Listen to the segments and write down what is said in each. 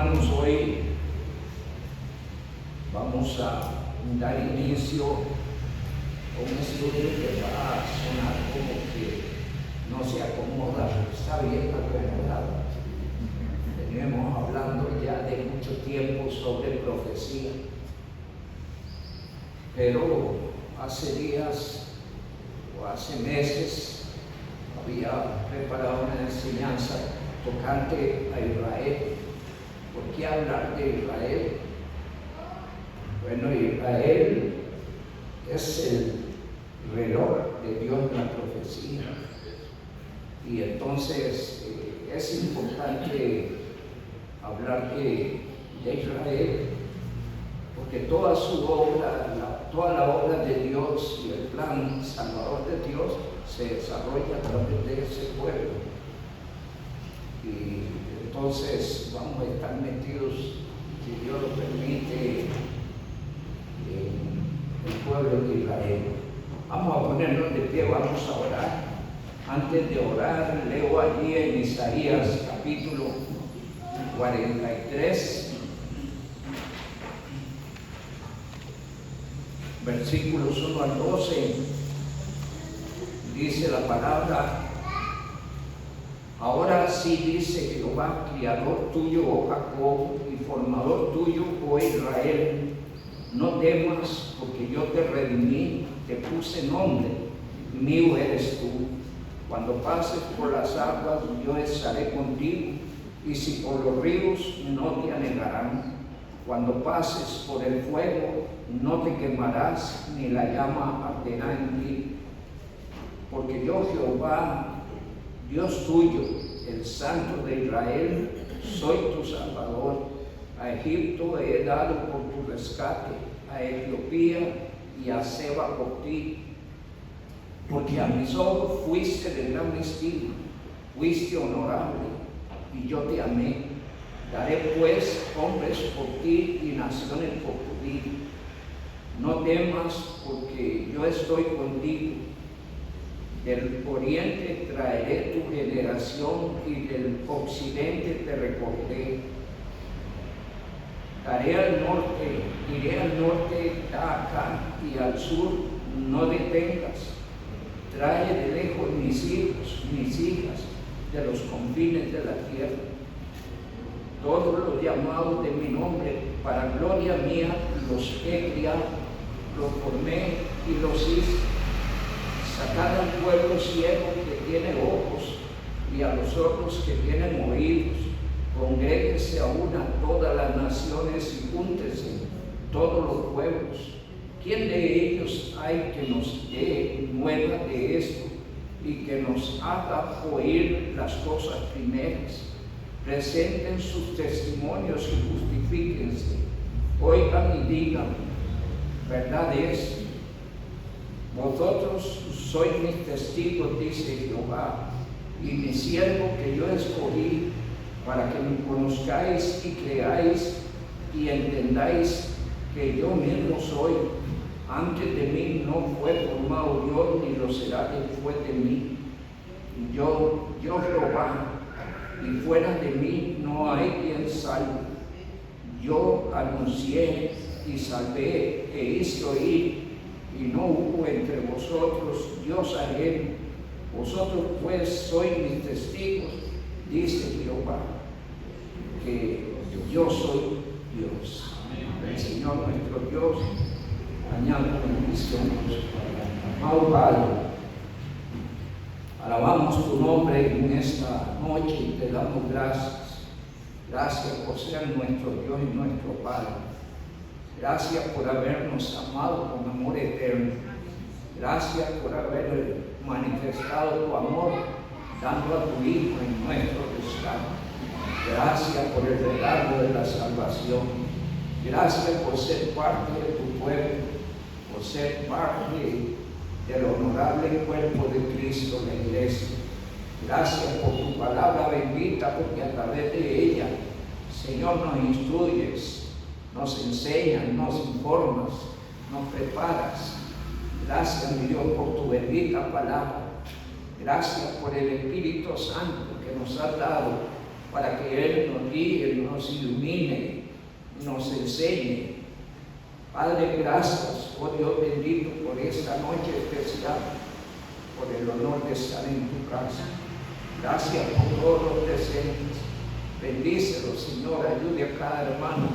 hermanos, hoy vamos a dar inicio a un estudio que va a sonar como que no se acomoda, pero está bien acomodado. Venimos hablando ya de mucho tiempo sobre profecía, pero hace días o hace meses había preparado una enseñanza tocante a Israel. ¿Por qué hablar de Israel? Bueno, Israel es el reloj de Dios en la profecía. Y entonces es importante hablar de Israel, porque toda su obra, toda la obra de Dios y el plan salvador de Dios se desarrolla a través de ese pueblo. Y entonces vamos a estar metidos, si Dios lo permite, en el pueblo de Israel. Vamos a ponernos de pie, vamos a orar. Antes de orar, leo allí en Isaías capítulo 43, versículos 1 al 12, dice la palabra: ahora sí dice Jehová, criador tuyo, oh Jacob, y formador tuyo, oh Israel, no temas, porque yo te redimí, te puse nombre, mío eres tú. Cuando pases por las aguas, yo estaré contigo, y si por los ríos, no te anegarán. Cuando pases por el fuego, no te quemarás, ni la llama arderá en ti. Porque yo, Jehová, Dios tuyo, el Santo de Israel, soy tu Salvador. A Egipto he dado por tu rescate, a Etiopía y a Seba por ti. Porque a mis ojos fuiste de gran estima, fuiste honorable, y yo te amé. Daré pues hombres por ti y naciones por tu vida. No temas, porque yo estoy contigo. Del oriente traeré tu generación, y del occidente te recogeré. Iré al norte, da acá, y al sur no detengas. Trae de lejos mis hijos, mis hijas, de los confines de la tierra. Todos los llamados de mi nombre, para gloria mía, los he criado, los formé y los hice. Sacad al pueblo ciego que tiene ojos, y a los sordos que tienen oídos. Congréguese a una todas las naciones y júntense todos los pueblos. ¿Quién de ellos hay que nos dé nueva de esto y que nos haga oír las cosas primeras? Presenten sus testimonios y justifíquense. Oigan y digan, verdad es. Vosotros sois mis testigos, dice Jehová, y mi siervo que yo escogí, para que me conozcáis y creáis y entendáis que yo mismo soy. Antes de mí no fue formado Dios, ni lo será después de mí. Yo Jehová, y fuera de mí no hay quien salve. Yo anuncié y salvé, e hice oír, y no hubo entre vosotros Dios ajeno. Vosotros pues sois mis testigos, dice Jehová, que yo soy Dios. El Señor nuestro Dios añade bendiciones. Amado Padre, alabamos tu nombre en esta noche y te damos gracias. Gracias por ser nuestro Dios y nuestro Padre. Gracias por habernos amado con amor eterno. Gracias por haber manifestado tu amor dando a tu Hijo en nuestro rescate. Gracias por el regalo de la salvación. Gracias por ser parte de tu pueblo, por ser parte del honorable cuerpo de Cristo, la iglesia. Gracias por tu palabra bendita, porque a través de ella, Señor, nos instruyes, nos enseñas, nos informas, nos preparas. Gracias, mi Dios, por tu bendita palabra. Gracias por el Espíritu Santo que nos has dado para que Él nos guíe, nos ilumine, nos enseñe. Padre, gracias, oh Dios bendito, por esta noche especial, por el honor de estar en tu casa. Gracias por todos los presentes. Bendícelos, Señor, ayude a cada hermano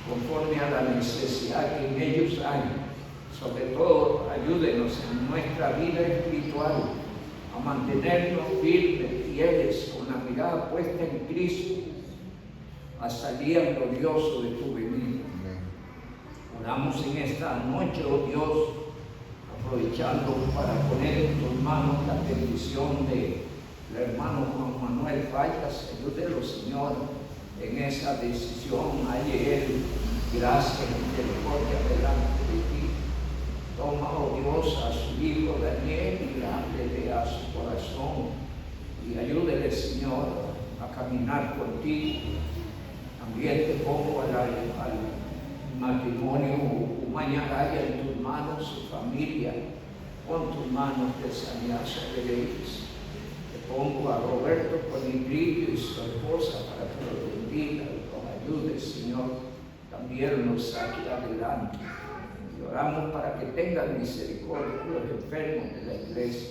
conforme a la necesidad que en ellos hay. Sobre todo, ayúdenos en nuestra vida espiritual a mantenernos firmes, fieles, con la mirada puesta en Cristo, hasta el día glorioso de tu venida. Oramos en esta noche, oh Dios, aprovechando para poner en tus manos la bendición del hermano Juan Manuel Fallas. Ayúdelo, Señor, en esa decisión. Halle él gracia y misericordia delante de ti. Toma, oh Dios, a su hijo Daniel y háblele a su corazón y ayúdele, Señor, a caminar contigo. También te pongo al matrimonio Umañaraya en tus manos, su familia, con tus manos de sanidad sobre ellos. Te pongo a Roberto Conigrillo y su esposa para que los bendiga y los ayude, Señor, también los saque adelante. Y oramos para que tengan misericordia de los enfermos de la iglesia.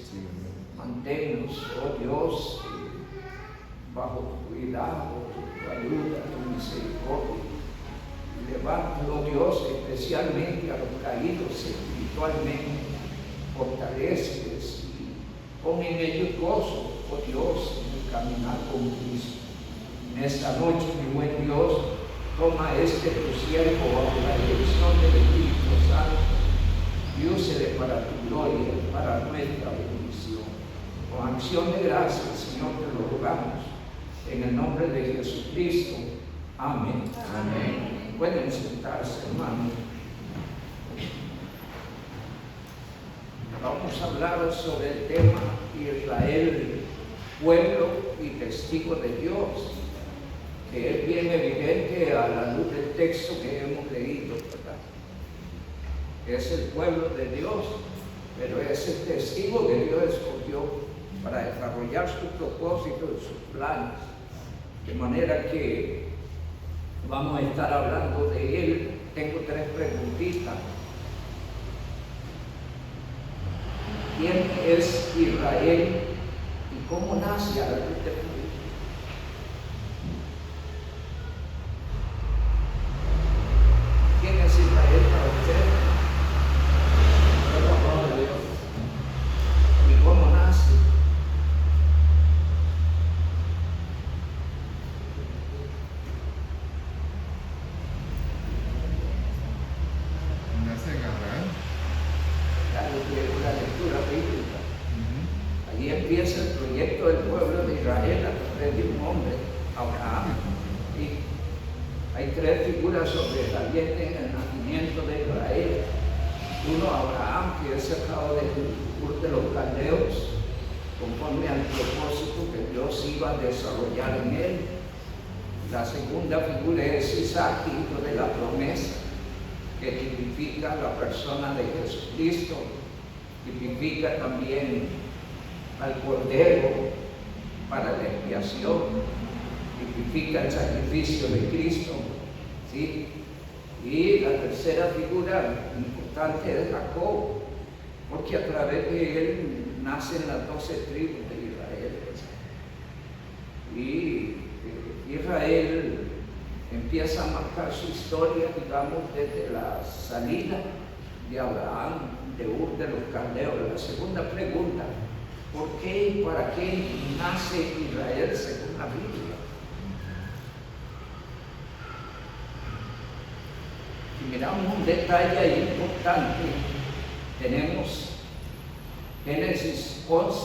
Manténnos, oh Dios, bajo tu cuidado, tu ayuda, tu misericordia. Levántalo, Dios, especialmente a los caídos espiritualmente. Fortaleceles y pon en ellos gozo, oh Dios, en el caminar con Cristo. En esta noche, mi buen Dios, toma tu siervo bajo la dirección del Espíritu Santo y úsele para tu gloria, para nuestra bendición. Con acción de gracias, Señor, te lo rogamos. En el nombre de Jesucristo. Amén. Amén. Pueden sentarse, hermanos. Vamos a hablar sobre el tema Israel, pueblo y testigo de Dios, que es bien evidente a la luz del texto que hemos leído, ¿verdad? Es el pueblo de Dios, pero es el testigo que Dios escogió para desarrollar sus propósitos y sus planes. De manera que vamos a estar hablando de él. Tengo 3 preguntitas. ¿Quién es Israel y cómo nace a la luz del mundo? ¿Quién es Israel para usted? El amor de Dios. ¿Y cómo nace? Allí empieza el proyecto del pueblo de Israel a través de un hombre, Abraham. ¿Sí? Hay 3 figuras sobresalientes en el nacimiento de Israel. Uno, Abraham, que es sacado de los caldeos, conforme al propósito que Dios iba a desarrollar en él. La segunda figura es Isaac, hijo de la promesa, que tipifica la persona de Jesucristo, tipifica también al Cordero para la expiación, tipifica el sacrificio de Cristo, ¿sí? Y la tercera figura importante es Jacob, porque a través de él nacen las 12 tribus de Israel. Y Israel empieza a marcar su historia, digamos, desde la salida de Abraham de Ur de los Caldeos. La segunda pregunta: ¿por qué y para qué nace Israel según la Biblia? Si miramos un detalle ahí importante, tenemos Génesis 11,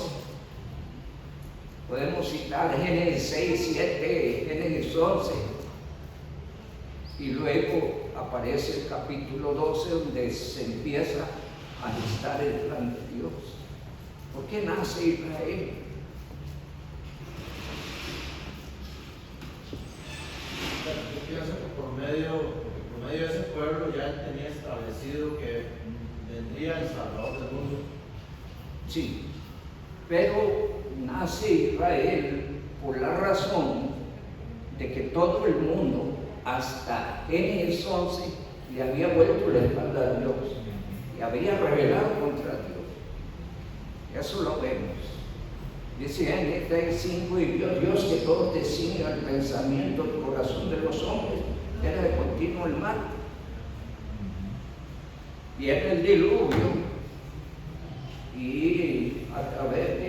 podemos citar Génesis 6, 7, Génesis 11, y luego aparece el capítulo 12 donde se empieza a listar el plan de Dios. ¿Por qué nace Israel? Yo pienso que por medio de ese pueblo ya él tenía establecido que vendría el Salvador del mundo. Sí, pero nace Israel por la razón de que todo el mundo, hasta Génesis 11, le había vuelto la espalda a Dios y había rebelado contra Dios. Eso lo vemos. Dice Génesis 5, y vio Dios que todo designio el pensamiento del corazón de los hombres era de continuo el mal. Viene el diluvio y a través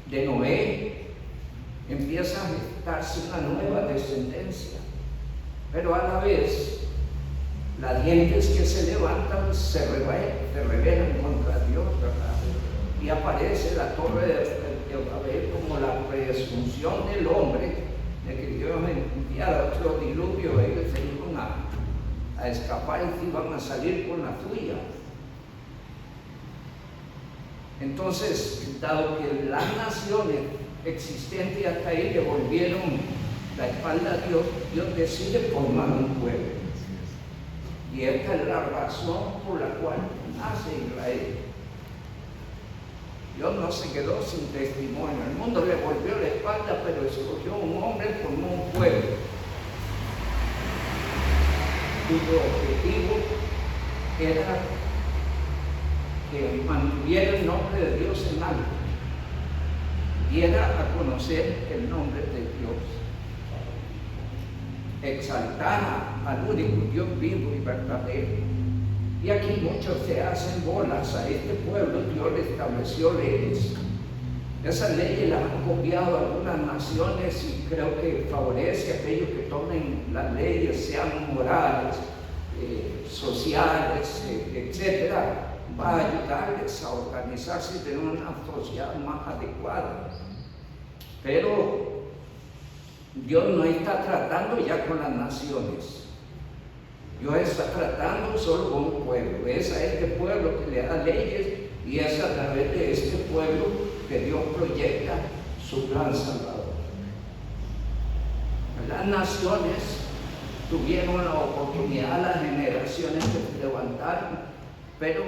de Noé empieza a gestarse una nueva descendencia, pero a la vez las gentes que se levantan se rebelan contra Dios, ¿verdad? Y aparece la torre de Babel como la presunción del hombre de que Dios enviara otro diluvio. Ellos se iban a escapar y iban a salir con la suya. Entonces, dado que las naciones existentes hasta ahí le volvieron la espalda a Dios, Dios decide formar un pueblo. Y esta es la razón por la cual nace Israel. Dios no se quedó sin testimonio. El mundo le volvió la espalda, pero escogió un hombre, formó un pueblo, cuyo objetivo era que mantuviera el nombre de Dios en alto, diera a conocer el nombre de Dios, exaltara al único Dios vivo y verdadero. Y aquí muchos se hacen bolas. A este pueblo Dios le estableció leyes. Esas leyes las han copiado algunas naciones y creo que favorece a aquellos que tomen las leyes, sean morales, sociales, etcétera. Va a ayudarles a organizarse y tener una sociedad más adecuada. Pero Dios no está tratando ya con las naciones. Dios está tratando solo con un pueblo. Es a este pueblo que le da leyes y es a través de este pueblo que Dios proyecta su plan salvador. Las naciones tuvieron la oportunidad, las generaciones que se levantaron, pero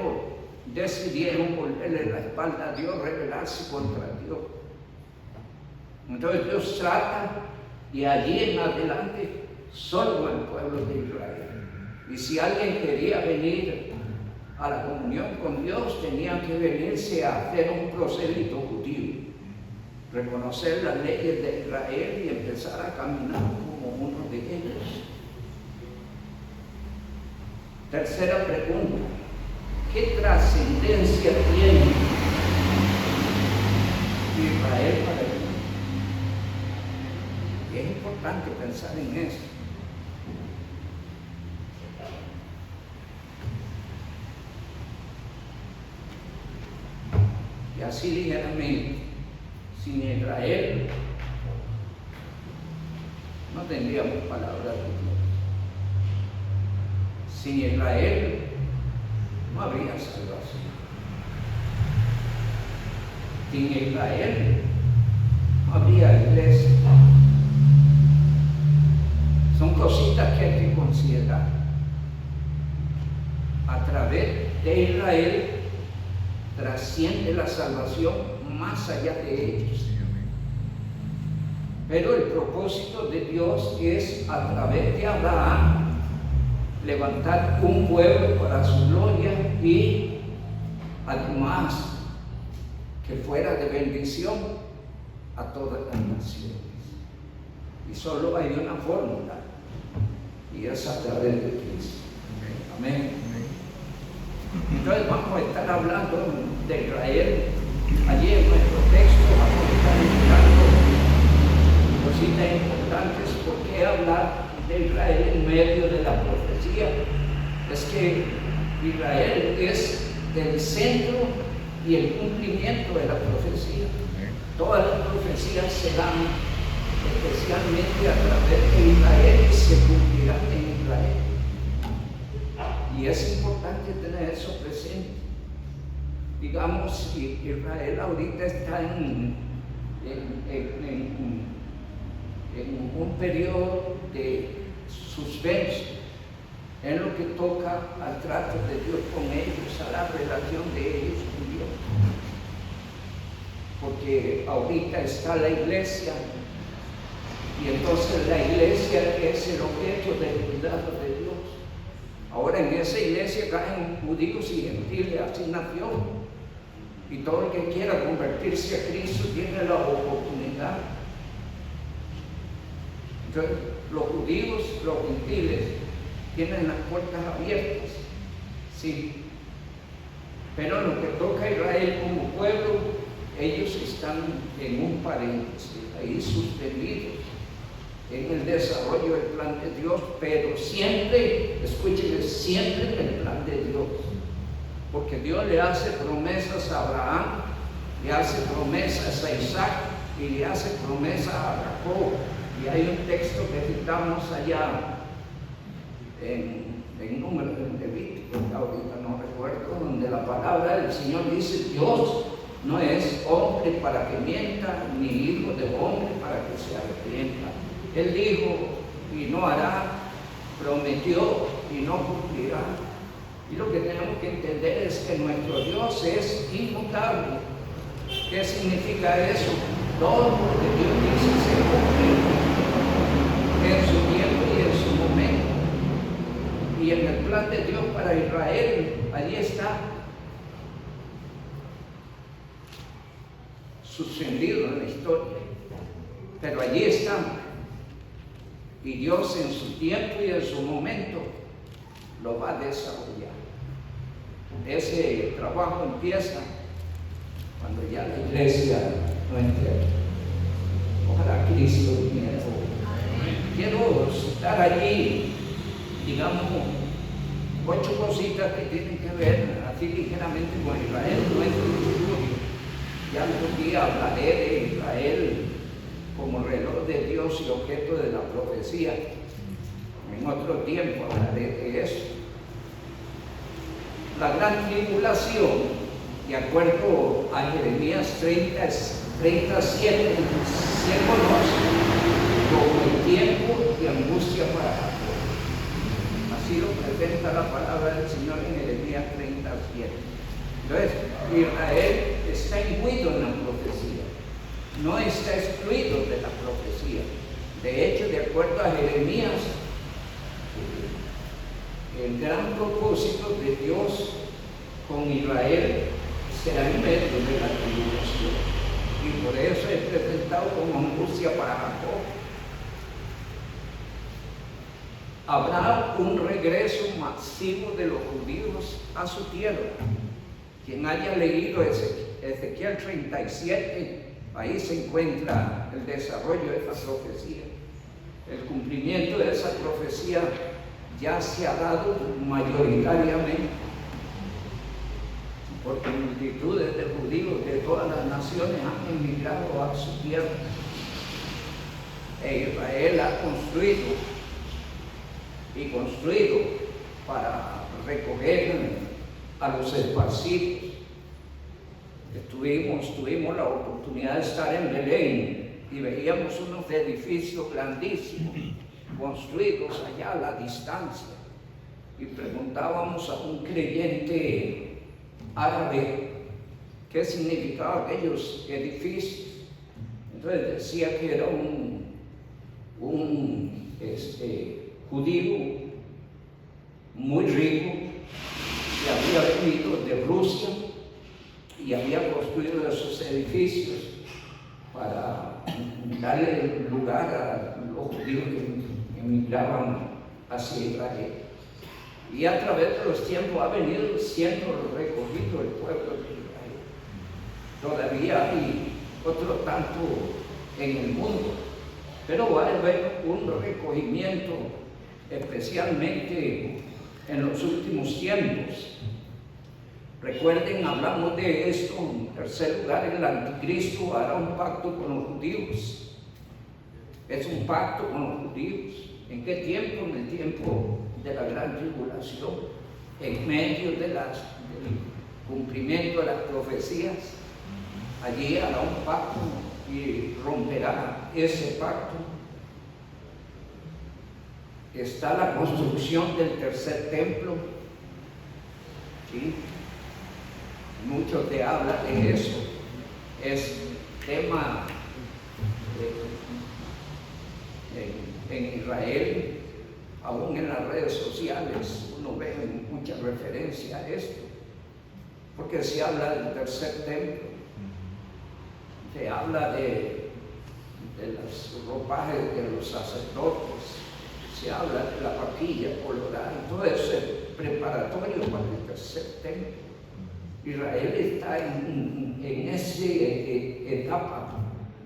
decidieron volverle la espalda a Dios, rebelarse contra Dios. Entonces Dios trata, y allí en adelante solo el pueblo de Israel. Y si alguien quería venir a la comunión con Dios, tenía que venirse a hacer un prosélito judío, reconocer las leyes de Israel y empezar a caminar como uno de ellos. Tercera pregunta: ¿qué trascendencia tiene Israel para el mundo? Y es importante pensar en eso. Y así ligeramente, sin Israel no tendríamos palabra de Dios. Sin Israel no habría salvación. Sin Israel no habría iglesia. Son cositas que hay que considerar. A través de Israel trasciende la salvación más allá de ellos. Pero el propósito de Dios es, a través de Abraham, levantar un pueblo para su gloria y además que fuera de bendición a todas las naciones. Y solo hay una fórmula, y es a través de Cristo. Amén. Entonces vamos a estar hablando de Israel. Allí en nuestro texto vamos a estar explicando cositas importantes. ¿Por qué hablar de Israel en medio de la profecía? Es que Israel es el centro y el cumplimiento de la profecía. Todas las profecías se dan especialmente a través de Israel y se cumplirán en Israel. Y es importante tener eso presente. Digamos, Israel ahorita está en un periodo de suspenso en lo que toca al trato de Dios con ellos, a la relación de ellos con Dios. Porque ahorita está la iglesia Y entonces la iglesia es el objeto del cuidado de Dios. Ahora en esa iglesia caen judíos y gentiles, así nació. Y todo el que quiera convertirse a Cristo tiene la oportunidad. Entonces, los judíos, los gentiles, tienen las puertas abiertas, sí. Pero en lo que toca a Israel como pueblo, ellos están en un paréntesis, ahí suspendidos en el desarrollo del plan de Dios, pero siempre, escúchenme, siempre en el plan de Dios. Porque Dios le hace promesas a Abraham, le hace promesas a Isaac y le hace promesas a Jacob. Y hay un texto que citamos allá en Números, en Levítico, ahorita no recuerdo, donde la palabra del Señor dice: Dios no es hombre para que mienta, ni hijo de hombre para que se arrepienta. Él dijo y no hará, prometió y no cumplirá. Y lo que tenemos que entender es que nuestro Dios es inmutable. ¿Qué significa eso? Todo lo que Dios dice se cumple en su tiempo y en su momento. Y en el plan de Dios para Israel, allí está, suspendido en la historia, pero allí está. Y Dios en su tiempo y en su momento lo va a desarrollar. Ese trabajo empieza cuando ya la iglesia no entiende. Ojalá Cristo viniera. Quiero citar allí, digamos, 8 cositas que tienen que ver así ligeramente con Israel, nuestro futuro. Ya algún día hablaré de Israel como reloj de Dios y objeto de la profecía. En otro tiempo hablaré de eso. La gran tribulación, de acuerdo a Jeremías 37, se conoce como el tiempo de angustia para Jacob. Así lo presenta la palabra del Señor en Jeremías 37. Entonces, Israel está imbuido en la profecía, no está excluido de la profecía. De hecho, de acuerdo a Jeremías, el gran propósito de Dios con Israel será en medio de la tribulación, y por eso es presentado como angustia para Jacob. Habrá un regreso masivo de los judíos a su tierra. Quien haya leído Ezequiel 37, ahí se encuentra el desarrollo de esa profecía. El cumplimiento de esa profecía ya se ha dado mayoritariamente, porque multitudes de judíos de todas las naciones han emigrado a su tierra. E Israel ha construido para recoger a los esparcidos. Tuvimos la oportunidad de estar en Belén y veíamos unos edificios grandísimos construidos allá a la distancia, y preguntábamos a un creyente árabe qué significaban aquellos edificios. Entonces decía que era un judío muy rico que había venido de Rusia y había construido esos edificios para darle lugar a los judíos que emigraban hacia Israel. Y a través de los tiempos ha venido siendo recogido el pueblo de Israel. Todavía hay otro tanto en el mundo, pero va a haber un recogimiento, especialmente en los últimos tiempos. Recuerden, hablamos de esto. En tercer lugar, el anticristo hará un pacto con los judíos. Es un pacto con los judíos. ¿En qué tiempo? En el tiempo de la gran tribulación, en medio del cumplimiento de las profecías. Allí hará un pacto y romperá ese pacto. Está la construcción del tercer templo, ¿sí? Mucho te habla de eso. Es tema en Israel, aún en las redes sociales, uno ve mucha referencia a esto, porque se habla del tercer templo, se habla de los ropajes de los sacerdotes, se habla de la vaquilla colorada, todo eso es preparatorio para el tercer templo. Israel está en esa etapa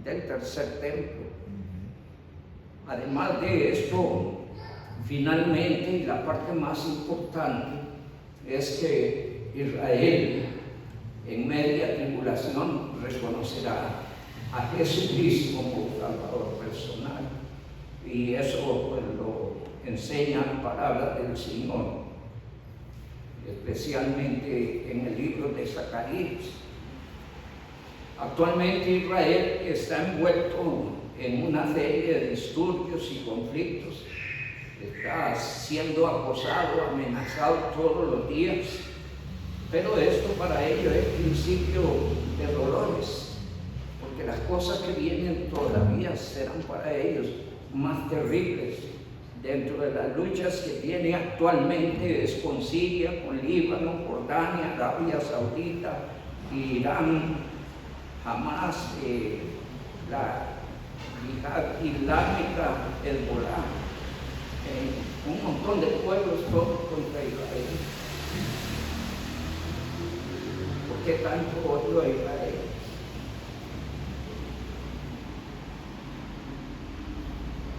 del tercer templo. Además de esto, finalmente, y la parte más importante, es que Israel, en media tribulación, reconocerá a Jesucristo como Salvador personal. Y eso pues, lo enseñan palabras del Señor, especialmente en el libro de Zacarías. Actualmente Israel está envuelto en una serie de disturbios y conflictos. Está siendo acosado, amenazado todos los días. Pero esto para ellos es principio de dolores, porque las cosas que vienen todavía serán para ellos más terribles. Dentro de las luchas que tiene actualmente es con Siria, con Líbano, Jordania, Arabia Saudita, Irán, Hamas, la Yihad Islámica, Hezbolá, un montón de pueblos todos contra Israel. ¿Por qué tanto odio a Israel?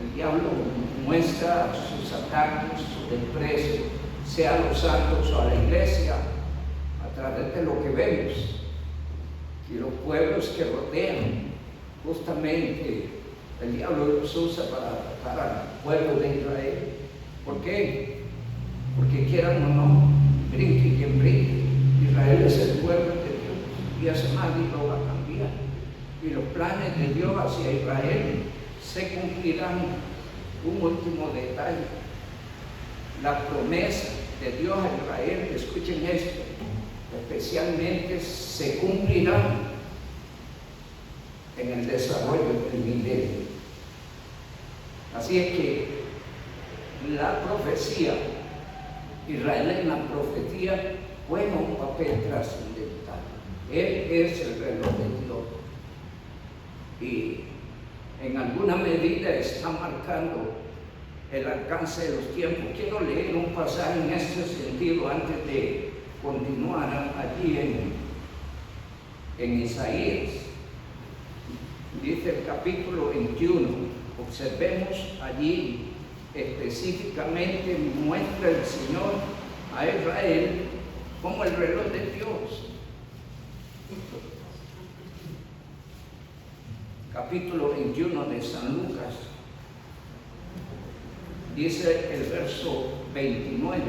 El diablo muestra sus ataques, su desprecio, sea a los santos o a la iglesia, a través de lo que vemos. Y los pueblos que rodean, justamente el diablo los usa para atacar al pueblo de Israel. ¿Por qué? Porque quieran o no, brinque quien brinque, Israel es el pueblo de Dios y eso nadie lo va a cambiar. Y los planes de Dios hacia Israel se cumplirán. Un último detalle, la promesa de Dios a Israel, escuchen esto, especialmente se cumplirá en el desarrollo del milenio. Así es que la profecía, Israel en la profecía juega un papel trascendental. Él es el reloj de Dios y en alguna medida está marcando el alcance de los tiempos. Quiero leer un pasaje en este sentido antes de continuar allí en Isaías. Dice el capítulo 21, observemos allí específicamente, muestra el Señor a Israel como el reloj de Dios. Capítulo 21 de San Lucas, dice el verso 29.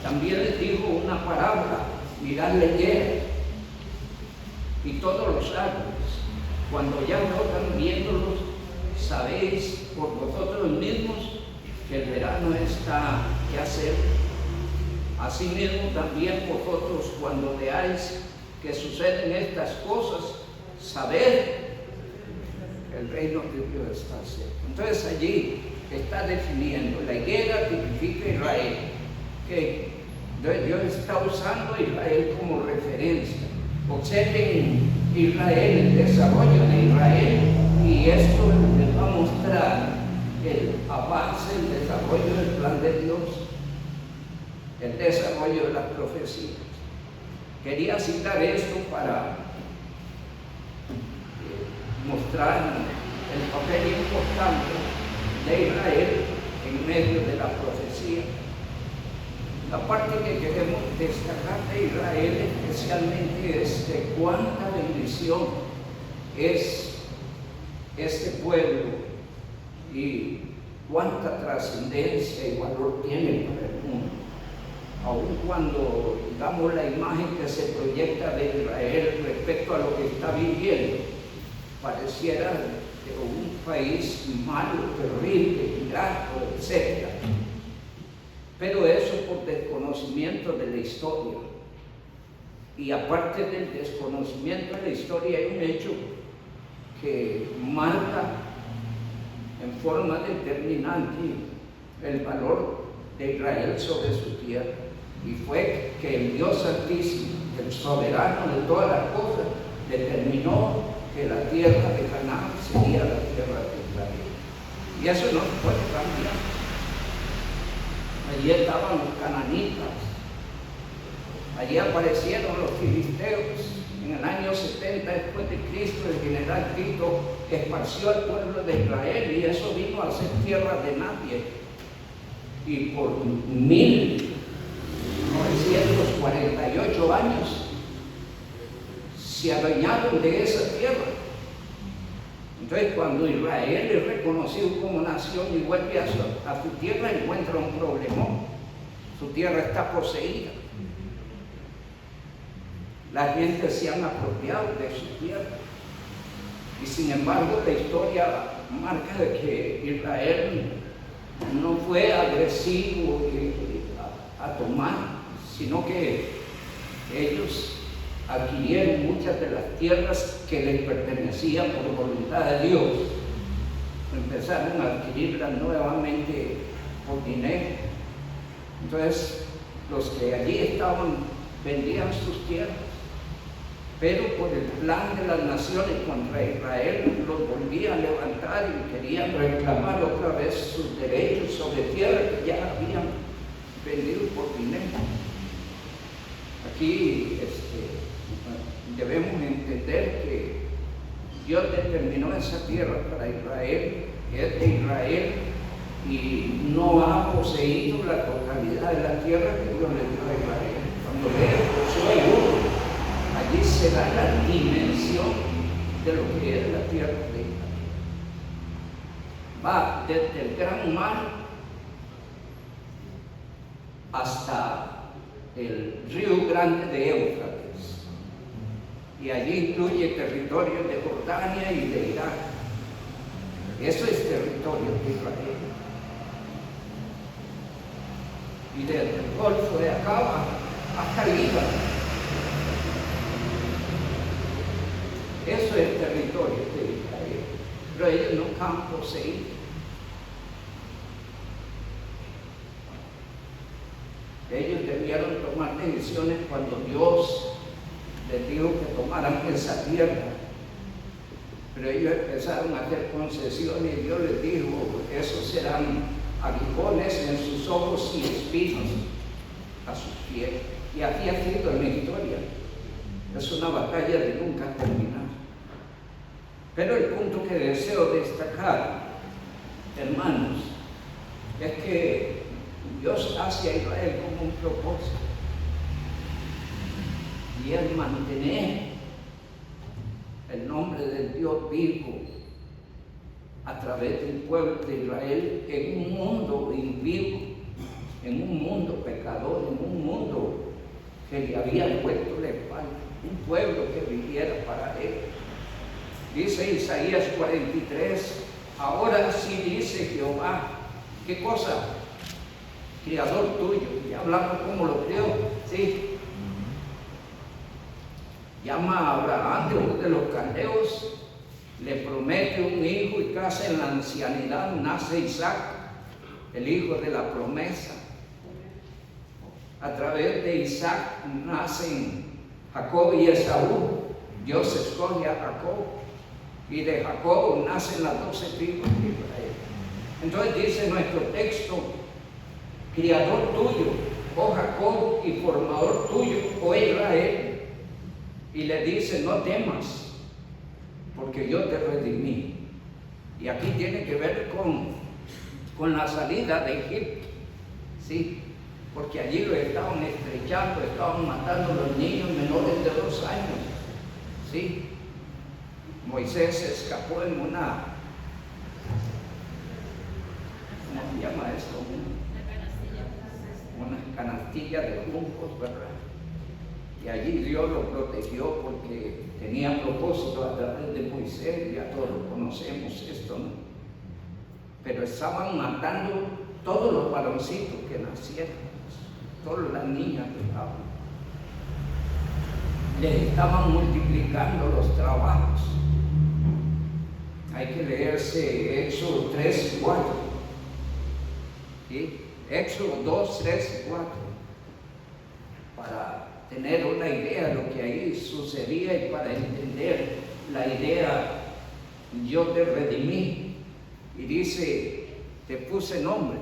También les dijo una parábola: mirad la higuera y todos los árboles, cuando ya brotan viéndolos, sabéis por vosotros mismos que el verano está ya cerca. Asimismo también vosotros, cuando veáis que suceden estas cosas, sabed que el reino de Dios está cerca. Entonces allí está definiendo, la higuera tipifica Israel, que Dios está usando a Israel como referencia. Observen Israel, el desarrollo de Israel, y esto les va a mostrar el avance, el desarrollo del plan de Dios, el desarrollo de las profecías. Quería citar esto para mostrar el papel importante de Israel en medio de la profecía. La parte que queremos destacar de Israel especialmente es de cuánta bendición es este pueblo y cuánta trascendencia y valor tiene para el mundo. Aun cuando, digamos, la imagen que se proyecta de Israel respecto a lo que está viviendo pareciera de un país malo, terrible, ingrato, etc. Pero eso por desconocimiento de la historia. Y aparte del desconocimiento de la historia, hay un hecho que marca en forma determinante el valor de Israel sobre su tierra, y fue que el Dios Altísimo, el soberano de todas las cosas, determinó que la tierra de Canaán sería la tierra de Israel. Y eso no se puede cambiar. Allí estaban los cananitas, allí aparecieron los filisteos. En el año 70 después de Cristo, el general Tito esparció al pueblo de Israel, y eso vino a ser tierra de nadie. Y por 1948 años se adueñaron de esa tierra. Entonces, cuando Israel es reconocido como nación y vuelve a su tierra, encuentra un problemón. Su tierra está poseída. La gente se han apropiado de su tierra. Y sin embargo, la historia marca de que Israel no fue agresivo a tomar, sino que ellos adquirieron muchas de las tierras que les pertenecían por voluntad de Dios. Empezaron a adquirirlas nuevamente por dinero. Entonces, los que allí estaban vendían sus tierras, pero por el plan de las naciones contra Israel los volvían a levantar y querían reclamar otra vez sus derechos sobre tierra que ya habían vendido por dinero. Aquí debemos entender que Dios determinó esa tierra para Israel, que es de Israel, y no ha poseído la totalidad de la tierra que Dios le dio a Israel. Cuando lee Josué 1, allí se da la dimensión de lo que es la tierra de Israel. Va desde el gran mar hasta el río grande de Éufrates, y allí incluye territorios de Jordania y de Irak. Eso es territorio de Israel. Y desde el Golfo de Acaba hasta Líbano. Eso es territorio de Israel, pero ellos nunca han poseído. Ellos debieron tomar decisiones cuando Dios les dijo que tomaran esa tierra, pero ellos empezaron a hacer concesiones, y Dios les dijo: esos serán aguijones en sus ojos y espinos a sus pies. Y así ha sido en la historia. Es una batalla de nunca terminar. Pero el punto que deseo destacar, hermanos, es que Dios hace a Israel como un propósito, y es mantener el nombre del Dios vivo a través del pueblo de Israel en un mundo invivo, en un mundo pecador, en un mundo que le había vuelto la espalda, un pueblo que viviera para él. Dice Isaías 43, ahora sí dice Jehová, ¿qué cosa? Criador tuyo, ya hablamos cómo lo creó, ¿sí? Llama a Abraham de los caldeos, le promete un hijo, y casi en la ancianidad nace Isaac, el hijo de la promesa. A través de Isaac nacen Jacob y Esaú. Dios escoge a Jacob, y de Jacob nacen las 12 tribus de Israel. Entonces dice nuestro texto: criador tuyo, oh Jacob, y formador tuyo, oh Israel. Y le dice: no temas, porque yo te redimí. Y aquí tiene que ver con la salida de Egipto, ¿sí? Porque allí lo estaban estrechando, estaban matando a los niños menores de 2 años, ¿sí? Moisés se escapó en una, ¿cómo se llama esto? Una canastilla de juncos, ¿verdad? Y allí Dios lo protegió porque tenía propósito a través de Moisés, ya todos lo conocemos esto, ¿no? Pero estaban matando todos los varoncitos que nacieron, todas las niñas que estaban. Les estaban multiplicando los trabajos. hay que leerse Éxodo 3 y 4. ¿Sí? Éxodo 2, 3 y 4. Para tener una idea de lo que ahí sucedía y para entender la idea, yo te redimí. Y dice, te puse nombre.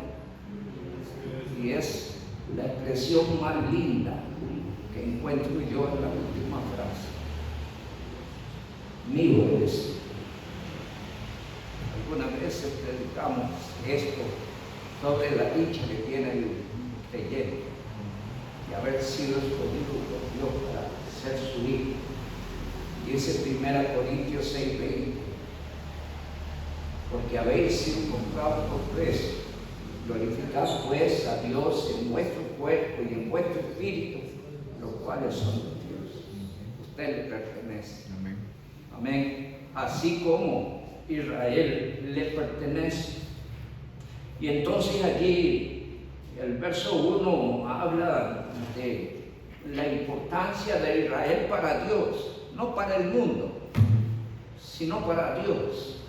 Y es la expresión más linda que encuentro yo en la última frase. Mío eres. Algunas veces predicamos esto sobre la dicha que tiene el creyente y haber sido escogido por Dios para ser su hijo. Dice 1 Corintios 6:20, porque habéis sido comprados por precio. Glorificad pues a Dios en vuestro cuerpo y en vuestro espíritu, los cuales son de Dios. Usted le pertenece. Amén. Amén. Así como Israel le pertenece. Y entonces allí el verso 1 habla de la importancia de Israel para Dios, no para el mundo, sino para Dios.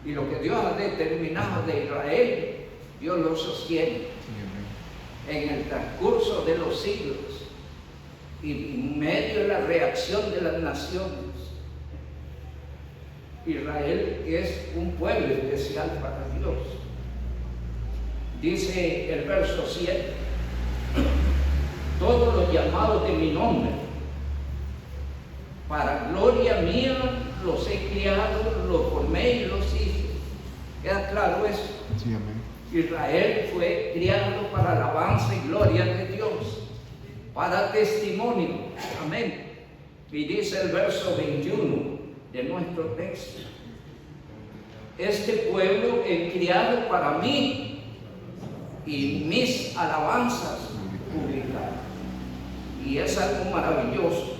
Y lo que Dios ha determinado de Israel, Dios lo sostiene en el transcurso de los siglos y en medio de la reacción de las naciones. Israel es un pueblo especial para Dios. Dice el verso 7, todos los llamados de mi nombre, para gloria mía los he criado, los formé y los hice. ¿Queda claro eso? Sí, amén. Israel fue criado para alabanza y gloria de Dios, para testimonio. Amén. Y dice el verso 21 de nuestro texto, este pueblo he criado para mí y mis alabanzas publicar. Y es algo maravilloso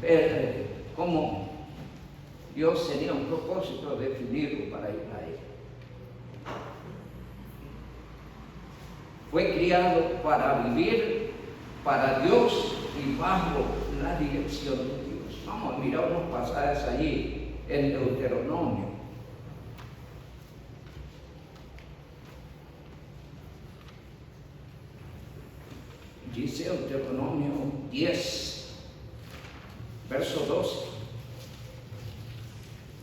ver cómo Dios tenía un propósito definido para Israel. Fue criado para vivir para Dios y bajo la dirección de Dios. Vamos a mirar unos pasajes allí en Deuteronomio. Dice Deuteronomio 10, verso 12.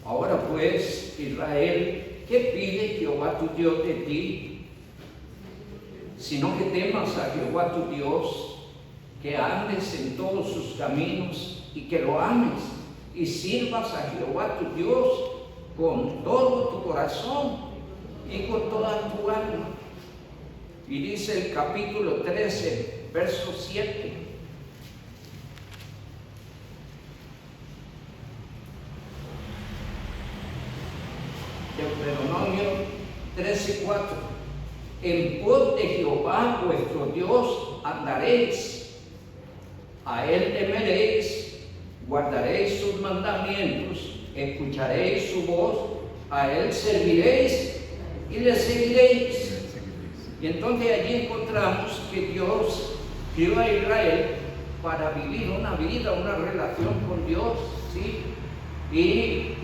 Ahora pues, Israel, ¿qué pide Jehová tu Dios de ti? Sino que temas a Jehová tu Dios, que andes en todos sus caminos y que lo ames y sirvas a Jehová tu Dios con todo tu corazón y con toda tu alma. Y dice el capítulo 13, verso 7. Deuteronomio 13:4. En pos de Jehová vuestro Dios andaréis, a él temeréis, guardaréis sus mandamientos, escucharéis su voz, a él serviréis y le seguiréis. Y entonces allí encontramos que Dios crió a Israel para vivir una vida, una relación con Dios, ¿sí? Y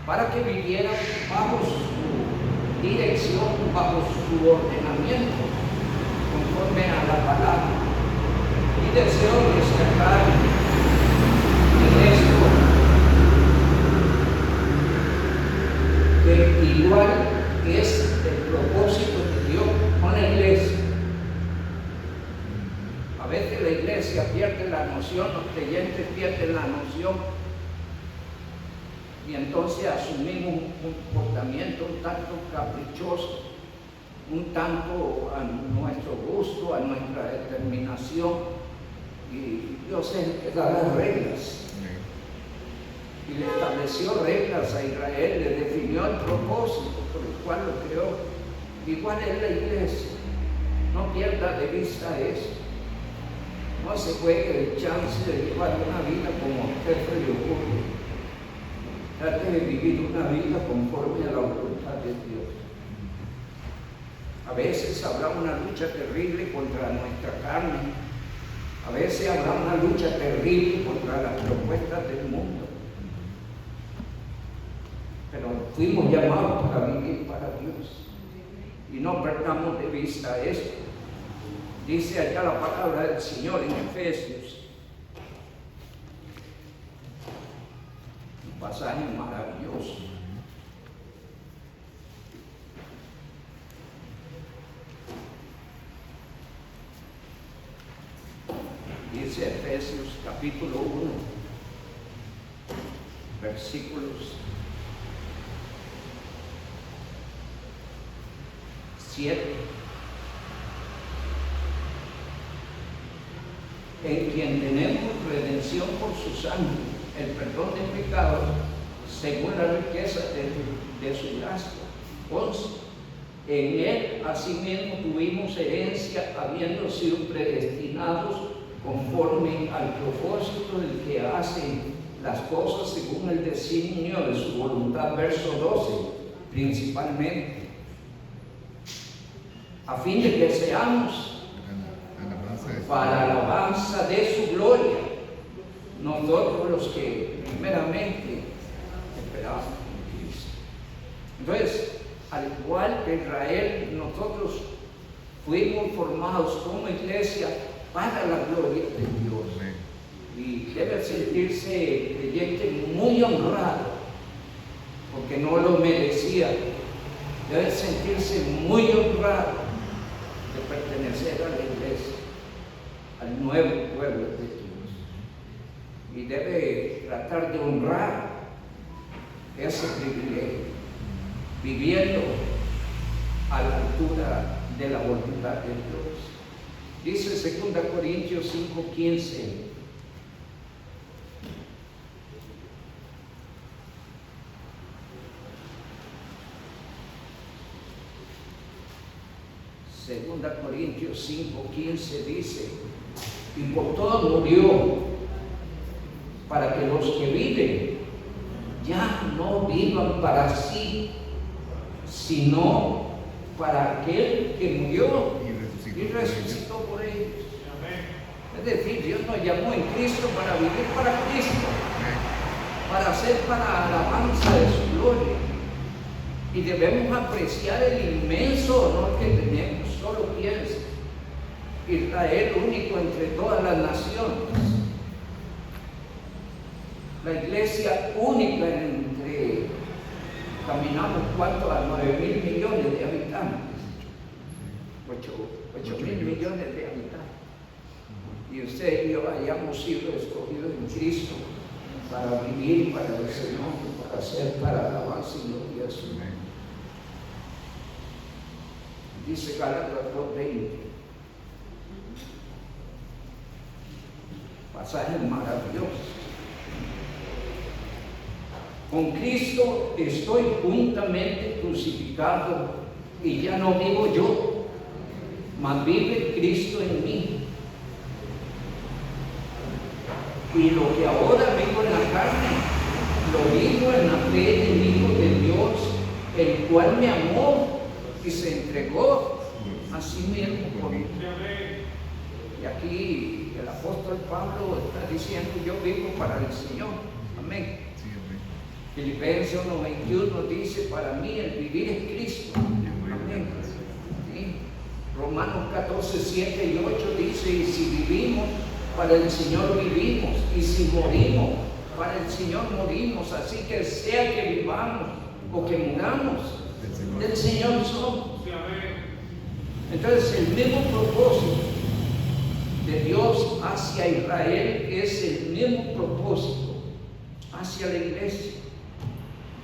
para que vivieran bajo su dirección, bajo su ordenamiento, conforme a la palabra. Y deseo destacar en esto que igual es el propósito de Dios con la iglesia. A veces la iglesia pierde la noción, los creyentes pierden la noción. Y entonces asumimos un comportamiento un tanto caprichoso, un tanto a nuestro gusto, a nuestra determinación. Y Dios es el que da las reglas. Y le estableció reglas a Israel, le definió el propósito por el cual lo creó. Igual es la iglesia. No pierda de vista eso. No se juegue el chance de llevar una vida como a usted se le ocurre. Trate de vivir una vida conforme a la voluntad de Dios. A veces habrá una lucha terrible contra nuestra carne. A veces habrá una lucha terrible contra las propuestas del mundo. fuimos llamados para vivir para Dios. Y no perdamos de vista esto. Dice allá la palabra del Señor en Efesios, un pasaje maravilloso. Dice Efesios capítulo 1, versículos 7. En quien tenemos redención por su sangre, el perdón de pecados, según la riqueza de su gracia. 11. En él asimismo tuvimos herencia, habiendo sido predestinados conforme al propósito del que hace las cosas según el designio de su voluntad. Verso 12, principalmente, a fin de que seamos para alabanza de su gloria, nosotros los que primeramente esperamos en Cristo. Entonces, al igual que Israel, nosotros fuimos formados como iglesia para la gloria de Dios. Y debe sentirse creyente muy honrado, porque no lo merecía. Debe sentirse muy honrado de pertenecer a la iglesia, al nuevo pueblo de Dios. Y debe tratar de honrar ese privilegio, viviendo a la altura de la voluntad de Dios. Dice 2 Corintios 5:15. Segunda Corintios 5:15 dice: y por todo murió, para que los que viven ya no vivan para sí, sino para aquel que murió y resucitó por ellos. Es decir, Dios nos llamó en Cristo para vivir para Cristo, para ser para alabanza de su gloria. Y debemos apreciar el inmenso honor que tenemos. Solo piensa, Israel único entre todas las naciones, la iglesia única entre, caminamos cuánto, a 9.000 millones de habitantes, 8.000 millones de habitantes, y usted y yo hayamos sido escogidos en Cristo para vivir para el Señor, para ser para alabanza y gloria a su nombre. Dice Gálatas 2:20, pasaje maravilloso. Con Cristo estoy juntamente crucificado, y ya no vivo yo, mas vive Cristo en mí. Y lo que ahora vivo en la carne, lo vivo en la fe del Hijo de Dios, el cual me amó y se entregó a sí mismo por mí. Y aquí el apóstol Pablo está diciendo: yo vivo para el Señor. Amén. Filipenses 1:21 dice: para mí el vivir es Cristo. Amén. ¿Sí? Romanos 14:7 y 8 dice: y si vivimos, para el Señor vivimos, y si morimos, para el Señor morimos. Así que sea que vivamos o que muramos, del Señor somos. Entonces, el mismo propósito de Dios hacia Israel es el mismo propósito hacia la iglesia.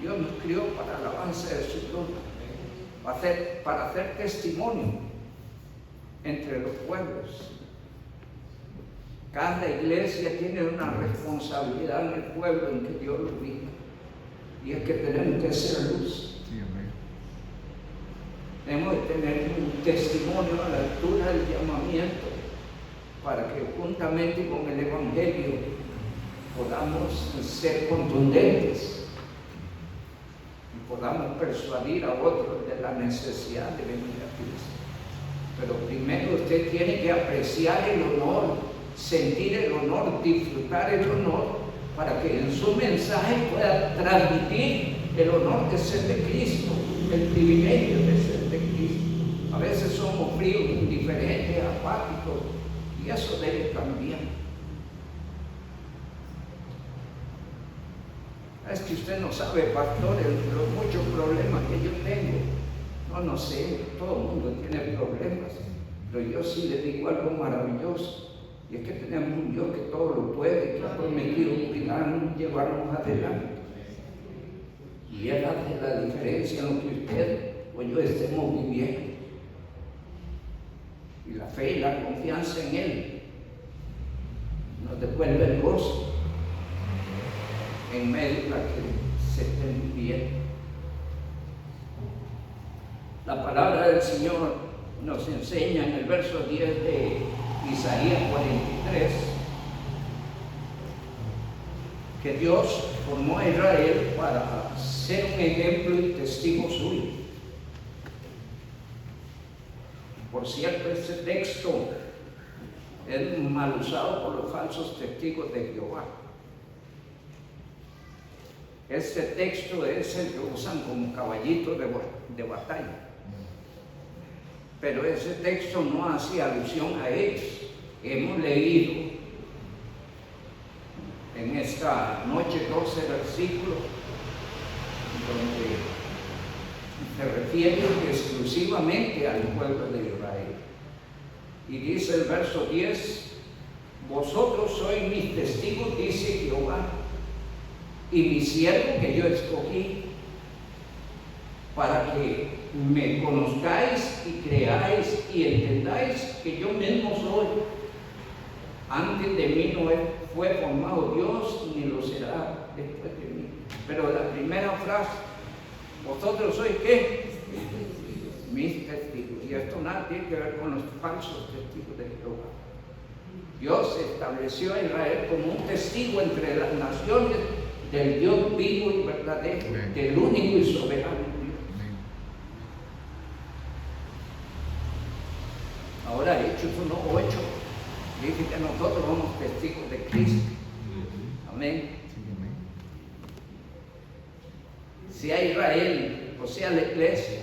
Dios nos crió para la alabanza de su gloria, para hacer testimonio entre los pueblos. Cada iglesia tiene una responsabilidad en el pueblo en que Dios lo vive, y es que tenemos que ser luz. Tenemos que tener un testimonio a la altura del llamamiento, para que juntamente con el Evangelio podamos ser contundentes y podamos persuadir a otros de la necesidad de venir a Cristo. Pero primero usted tiene que apreciar el honor, sentir el honor, disfrutar el honor, para que en su mensaje pueda transmitir el honor de ser de Cristo, el privilegio de ser de Cristo. A veces somos fríos, indiferentes, apáticos, y eso debe cambiar. Es que usted no sabe, pastor, los muchos problemas que yo tengo. No sé, todo el mundo tiene problemas, pero yo sí le digo algo maravilloso, y es que tenemos un Dios que todo lo puede, que ha prometido cuidarnos, llevarnos adelante. Y Él hace la diferencia en lo que usted o yo estemos viviendo. Y la fe y la confianza en Él nos devuelve el gozo en medio de la que se estén viviendo. La palabra del Señor nos enseña en el verso 10 de Isaías 43 que Dios formó a Israel para ser un ejemplo y testigo suyo. Por cierto, este texto es mal usado por los falsos testigos de Jehová. Este texto es el que usan como caballito de batalla. Pero ese texto no hace alusión a ellos. Hemos leído en esta noche 12 versículos donde se refiere exclusivamente al pueblo de Israel. Y dice el verso 10: vosotros sois mis testigos, dice Jehová, y mi siervo que yo escogí, para que me conozcáis y creáis y entendáis que yo mismo soy. Antes de mí no fue formado Dios, ni lo será después de mí. Pero la primera frase, vosotros sois ¿qué? Mis testigos. Y esto nada tiene que ver con los falsos testigos de Jehová. Dios estableció a Israel como un testigo entre las naciones del Dios vivo y verdadero, del único y soberano Dios. Ahora, Hechos 1:8 dice que nosotros somos testigos de Cristo. Amén. Sea Israel o sea la iglesia,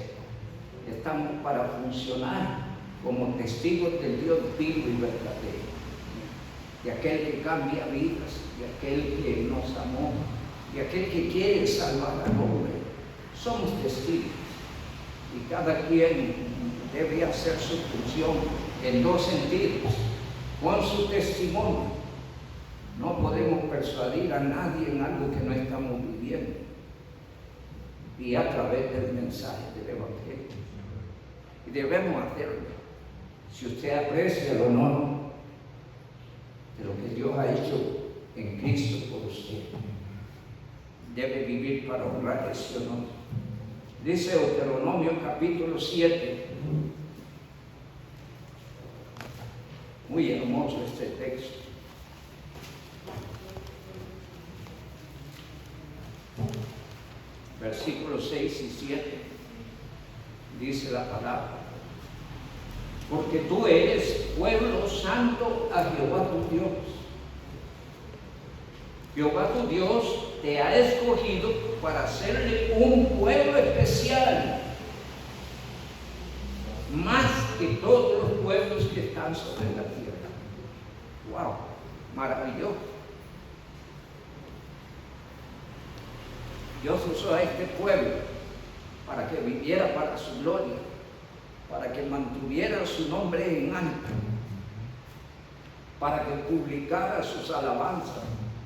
estamos para funcionar como testigos del Dios vivo y verdadero, de aquel que cambia vidas, de aquel que nos amó, de aquel que quiere salvar al hombre. Somos testigos y cada quien debe hacer su función en dos sentidos: con su testimonio. No podemos persuadir a nadie en algo que no estamos viviendo, y a través del mensaje del Evangelio. Y debemos hacerlo. Si usted aprecia el honor de lo que Dios ha hecho en Cristo por usted, debe vivir para honrar ese honor. Dice Deuteronomio capítulo 7, muy hermoso este texto. Versículos 6 y 7, dice la palabra: porque tú eres pueblo santo a Jehová tu Dios. Jehová tu Dios te ha escogido para hacerle un pueblo especial, más que todos los pueblos que están sobre la tierra. ¡Wow! Maravilloso. Dios usó a este pueblo para que viviera para su gloria, para que mantuviera su nombre en alto, para que publicara sus alabanzas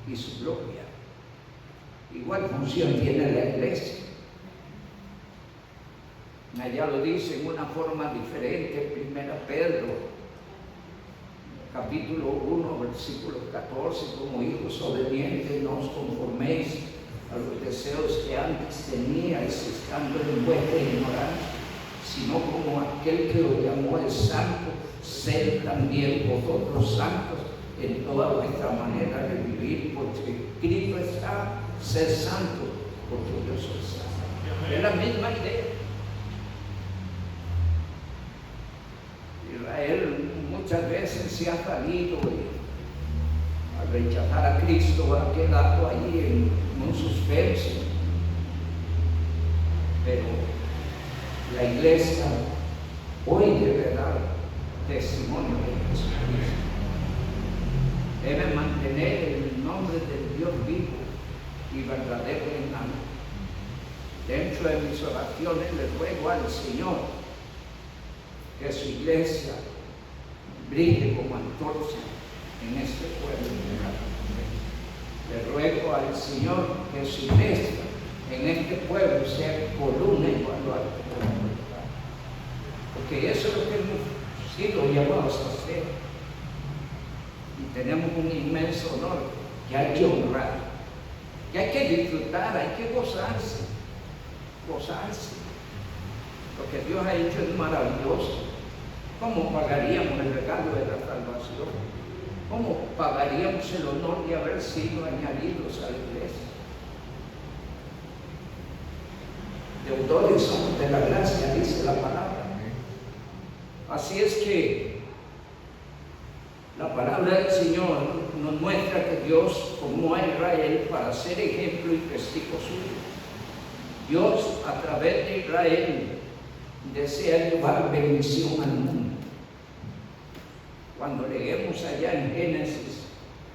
y su gloria. Igual función tiene la iglesia. Allá lo dice en una forma diferente, 1 Pedro, capítulo 1, versículo 14: como hijos obedientes, no os conforméis a los deseos que antes teníais estando en vuestra ignorancia, sino como aquel que os llamó es santo, sed también vosotros santos en toda vuestra manera de vivir, porque Cristo está: sed santo, porque yo soy santo. Es la misma idea. Israel muchas veces se ha salido y al rechazar a Cristo ha quedado ahí en un suspenso, pero la iglesia hoy debe dar testimonio de Jesucristo. Debe mantener el nombre del Dios vivo y verdadero en alto. Dentro de mis oraciones le ruego al Señor que su iglesia brille como antorcha en este pueblo. Le ruego al Señor que su iglesia en este pueblo sea columna y baluarte de la verdad. Porque eso es lo que hemos sido llamados a hacer. Y tenemos un inmenso honor que hay que honrar, que hay que disfrutar, hay que gozarse. Lo que Dios ha hecho es maravilloso. ¿Cómo pagaríamos el regalo de la salvación? ¿Cómo pagaríamos el honor de haber sido añadidos a la iglesia? Deudores somos de la gracia, dice la palabra. Así es que la palabra del Señor nos muestra que Dios tomó a Israel para ser ejemplo y testigo suyo. Dios, a través de Israel, desea llevar bendición al mundo. Cuando leemos allá en Génesis,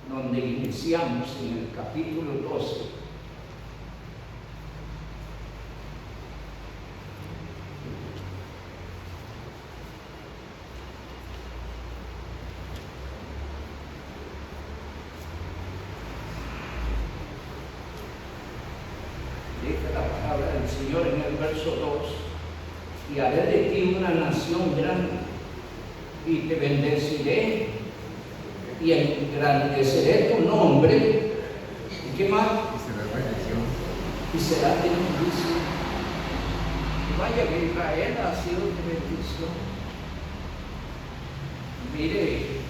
donde iniciamos en el capítulo 12, dice la palabra del Señor en el verso 2: y haré de ti una nación grande, y te bendeciré, y engrandeceré tu nombre. ¿Y qué más? Y será de bendición. Y vaya que Israel ha sido de bendición. Mire,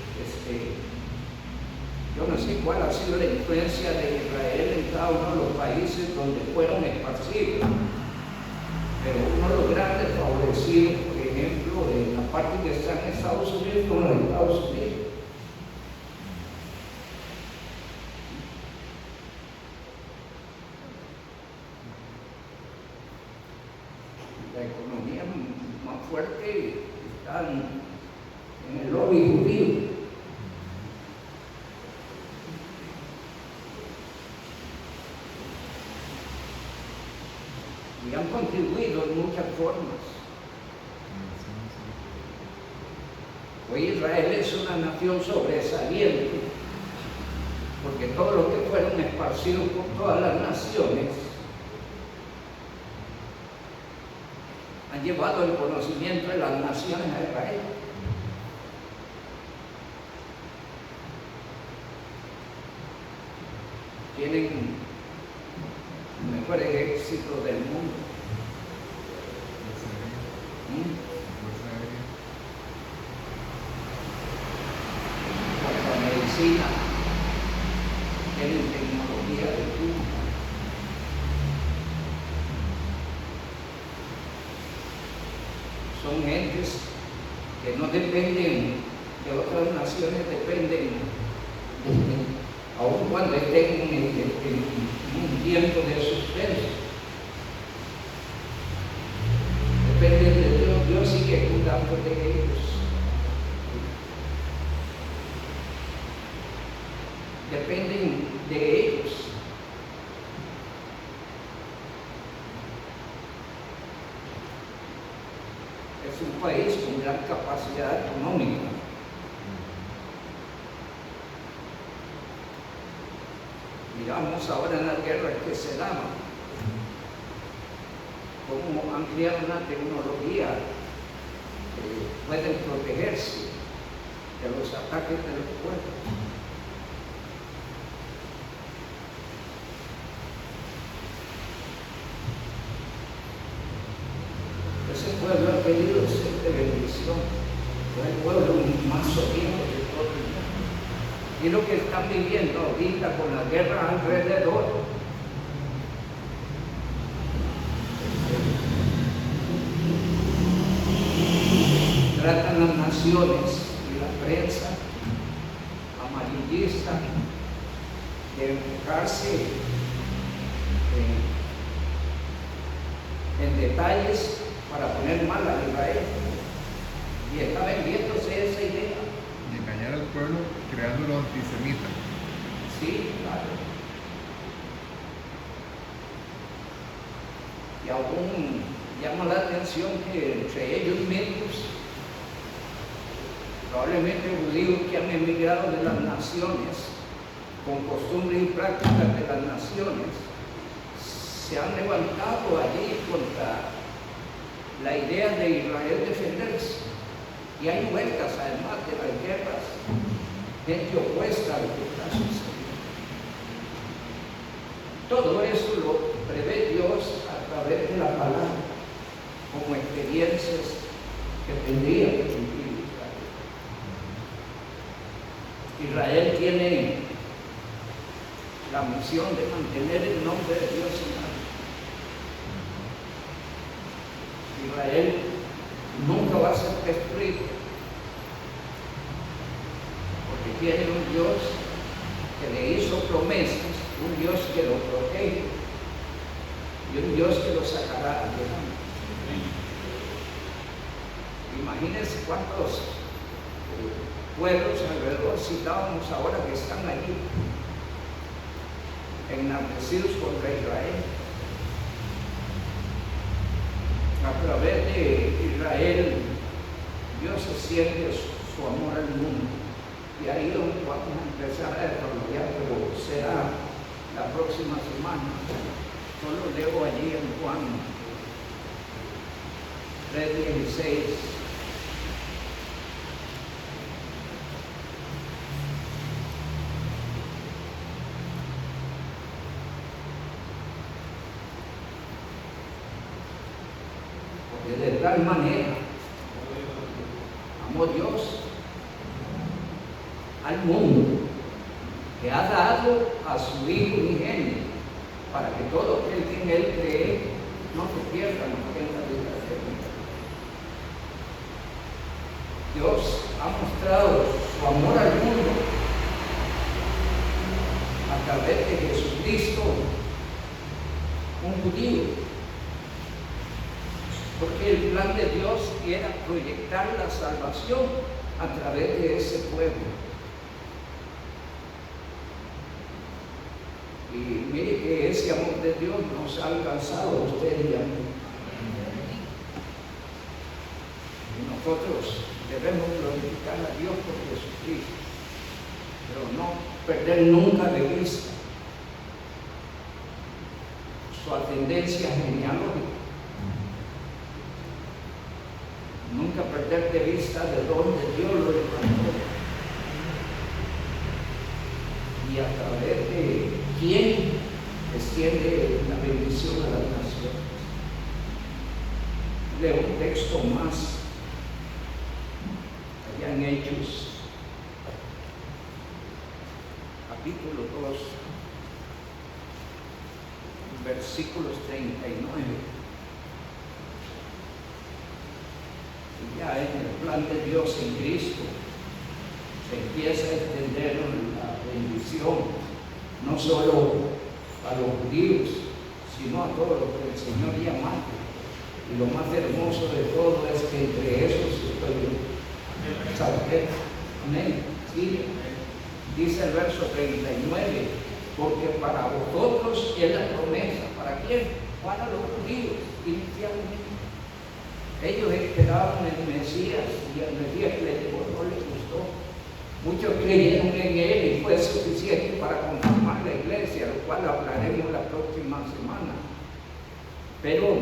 yo no sé cuál ha sido la influencia de Israel en cada uno de los países donde fueron esparcidos, pero uno de los grandes favorecidos, por ejemplo, en la parte que está en Estados Unidos, con los Estados Unidos. La economía más fuerte está en el lobby judío. Y han contribuido en muchas formas. Hoy Israel es una nación sobresaliente, porque todos los que fueron esparcidos por todas las naciones han llevado el conocimiento de las naciones a Israel. Tienen mejores éxitos del mundo. La medicina, tienen tecnología de punta. Son gentes que no dependen de otras naciones, dependen aun cuando estén en un tiempo de suspenso. Dependen de Dios, Dios sigue cuidando de ellos. Dependen de ellos. Es un país con gran capacidad económica. Miramos ahora en la guerra que se daba, cómo ampliaron la tecnología, pueden protegerse de los ataques de los pueblos. Ese pueblo ha querido ser de bendición, es el pueblo más sólido de todo el mundo. Y lo que están viviendo ahorita con la guerra alrededor. Tratan las naciones y la prensa amarillista de enfocarse en detalles para poner mal a Israel. Y está vendiéndose esa idea. Y engañar al pueblo creándolo antisemita. Sí, claro. Y aún llama la atención que entre ellos mismos, probablemente judíos que han emigrado de las naciones, con costumbres y prácticas de las naciones, se han levantado allí contra la idea de Israel defenderse. Y hay vueltas además de las guerras, gente opuesta a lo que está sucediendo. Todo eso lo prevé Dios a través de la palabra, como experiencias que tendría que cumplir Israel. Israel tiene la misión de mantener el nombre de Dios en alto. Israel nunca va a ser destruido, porque tiene un Dios que le hizo promesas, un Dios que lo protege y un Dios que lo sacará adelante. Imagínense cuántos pueblos alrededor citábamos ahora que están allí, enardecidos contra Israel. A través de Israel, Dios extiende su amor al mundo. Y ahí es donde vamos a empezar a desarrollar, pero será la próxima semana. Solo leo allí en Juan 3:16. Porque de tal manera amó Dios al mundo que ha dado a su Hijo unigénito, para que todo aquel que en Él cree no se pierda, no tenga vida eterna. Dios ha mostrado su amor al mundo a través de Jesucristo, un judío, porque el plan de Dios era proyectar la salvación a través de ese pueblo. Y mire que ese amor de Dios nos ha alcanzado a usted y a mí. Y nosotros debemos glorificar a Dios por Jesucristo, pero no perder nunca de vista su ascendencia genealógica. Nunca perder de vista de dónde Dios lo levantó y a través de quién extiende la bendición a las naciones. Leo un texto más allá en Hechos, capítulo 2, versículos 39. Y ya en el plan de Dios en Cristo se empieza a extender la bendición, no solo a los judíos, sino a todos los que el Señor llama. Y lo más hermoso de todo es que entre esos estoy yo. ¿Sabe? Amén. Sí. Dice el verso 39, porque para vosotros es la promesa. ¿Para quién? Para los judíos, inicialmente. Ellos esperaban el Mesías y el Mesías no les gustó. Muchos creyeron en él y fue suficiente para conformar la iglesia, lo cual hablaremos la próxima semana. Pero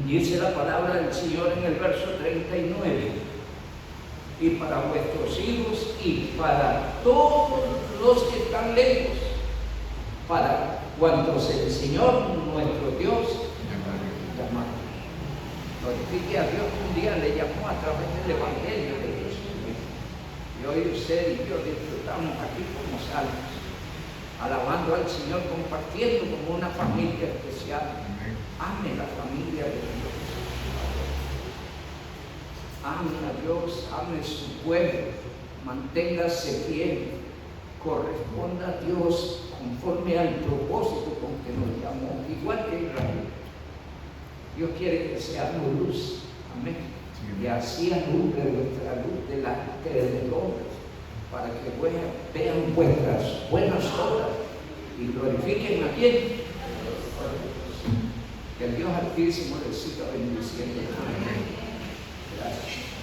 dice la palabra del Señor en el verso 39, y para vuestros hijos y para todos los que están lejos, para cuantos el Señor nuestro Dios llama. Glorifique a Dios, un día le llamó a través del Evangelio de Jesús. Y hoy usted y yo disfrutamos aquí como salvos, alabando al Señor, compartiendo como una familia especial. Ame la familia de Dios. Ame a Dios, ame su pueblo, manténgase fiel, corresponda a Dios conforme al propósito con que nos llamó, igual que Israel. Dios quiere que seamos luz. Amén. Sí. Y así alumbre vuestra luz delante de los hombres, para que vean vuestras buenas obras y glorifiquen a quién. Que el Dios Altísimo les siga bendiciendo. Amén. Gracias.